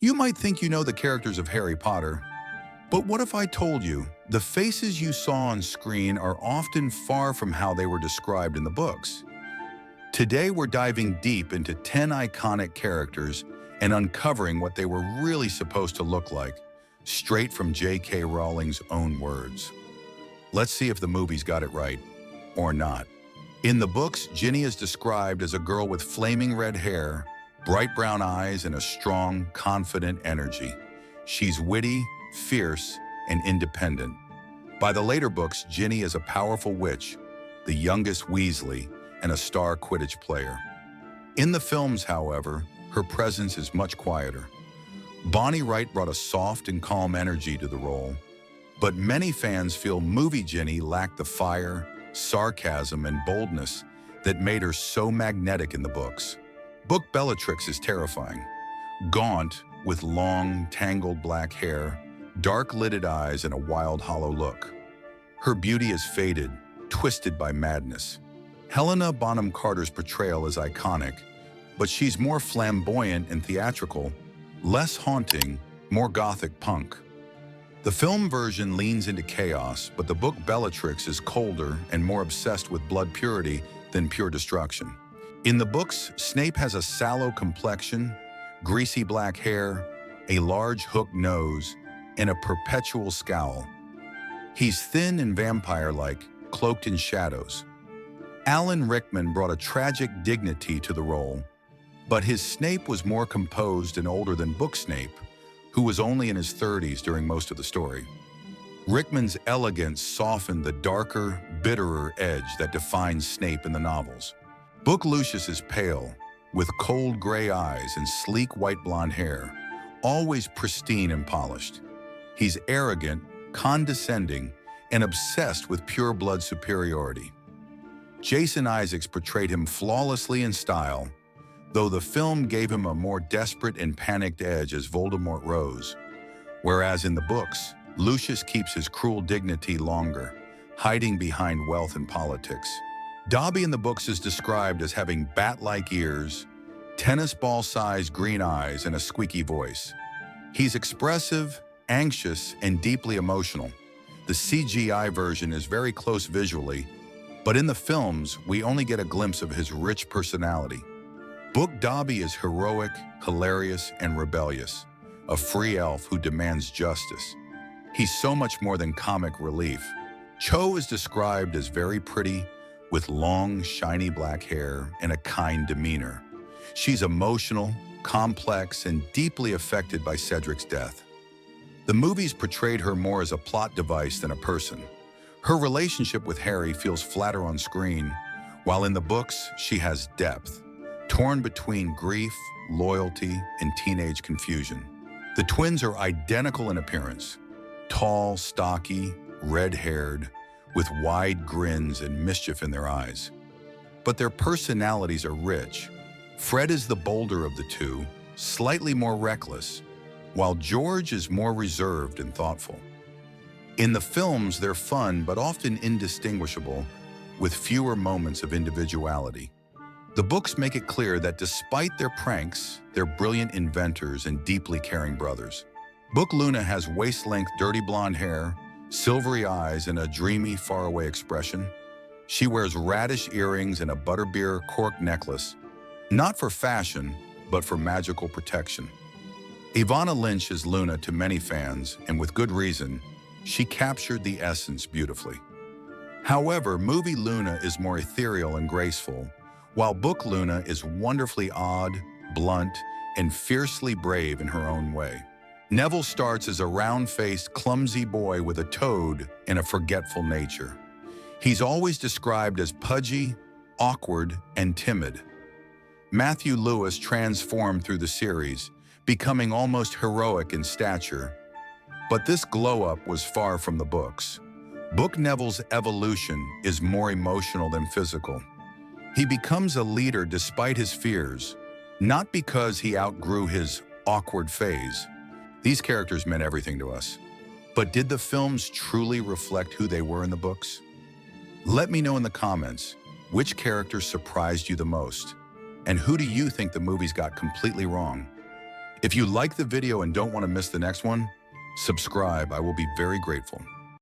You might think you know the characters of Harry Potter, but what if I told you the faces you saw on screen are often far from how they were described in the books? Today we're diving deep into 10 iconic characters and uncovering what they were really supposed to look like, straight from J.K. Rowling's own words. Let's see if the movies got it right, or not. In the books, Ginny is described as a girl with flaming red hair, bright brown eyes, and a strong, confident energy. She's witty, fierce, and independent. By the later books, Ginny is a powerful witch, the youngest Weasley, and a star Quidditch player. In the films, however, her presence is much quieter. Bonnie Wright brought a soft and calm energy to the role, but many fans feel movie Ginny lacked the fire, sarcasm, and boldness that made her so magnetic in the books. Book Bellatrix is terrifying. Gaunt, with long, tangled black hair, dark-lidded eyes, and a wild, hollow look. Her beauty is faded, twisted by madness. Helena Bonham Carter's portrayal is iconic, but she's more flamboyant and theatrical, less haunting, more gothic punk. The film version leans into chaos, but the book Bellatrix is colder and more obsessed with blood purity than pure destruction. In the books, Snape has a sallow complexion, greasy black hair, a large hooked nose, and a perpetual scowl. He's thin and vampire-like, cloaked in shadows. Alan Rickman brought a tragic dignity to the role, but his Snape was more composed and older than book Snape, who was only in his 30s during most of the story. Rickman's elegance softened the darker, bitterer edge that defines Snape in the novels. Book Lucius is pale, with cold gray eyes and sleek white blonde hair, always pristine and polished. He's arrogant, condescending, and obsessed with pure blood superiority. Jason Isaacs portrayed him flawlessly in style, though the film gave him a more desperate and panicked edge as Voldemort rose, whereas in the books, Lucius keeps his cruel dignity longer, hiding behind wealth and politics. Dobby in the books is described as having bat-like ears, tennis ball-sized green eyes, and a squeaky voice. He's expressive, anxious, and deeply emotional. The CGI version is very close visually, but in the films, we only get a glimpse of his rich personality. Book Dobby is heroic, hilarious, and rebellious, a free elf who demands justice. He's so much more than comic relief. Cho is described as very pretty, with long, shiny black hair and a kind demeanor. She's emotional, complex, and deeply affected by Cedric's death. The movies portrayed her more as a plot device than a person. Her relationship with Harry feels flatter on screen, while in the books, she has depth, torn between grief, loyalty, and teenage confusion. The twins are identical in appearance, tall, stocky, red-haired, with wide grins and mischief in their eyes. But their personalities are rich. Fred is the bolder of the two, slightly more reckless, while George is more reserved and thoughtful. In the films, they're fun but often indistinguishable, with fewer moments of individuality. The books make it clear that despite their pranks, they're brilliant inventors and deeply caring brothers. Book Luna has waist-length dirty blonde hair, silvery eyes, and a dreamy, faraway expression. She wears radish earrings and a butterbeer cork necklace, not for fashion, but for magical protection. Ivana Lynch is Luna to many fans, and with good reason. She captured the essence beautifully. However, movie Luna is more ethereal and graceful, while book Luna is wonderfully odd, blunt, and fiercely brave in her own way. Neville starts as a round-faced, clumsy boy with a toad and a forgetful nature. He's always described as pudgy, awkward, and timid. Matthew Lewis transformed through the series, becoming almost heroic in stature. But this glow-up was far from the books. Book Neville's evolution is more emotional than physical. He becomes a leader despite his fears, not because he outgrew his awkward phase. These characters meant everything to us. But did the films truly reflect who they were in the books? Let me know in the comments, which characters surprised you the most? And who do you think the movies got completely wrong? If you like the video and don't want to miss the next one, subscribe. I will be very grateful.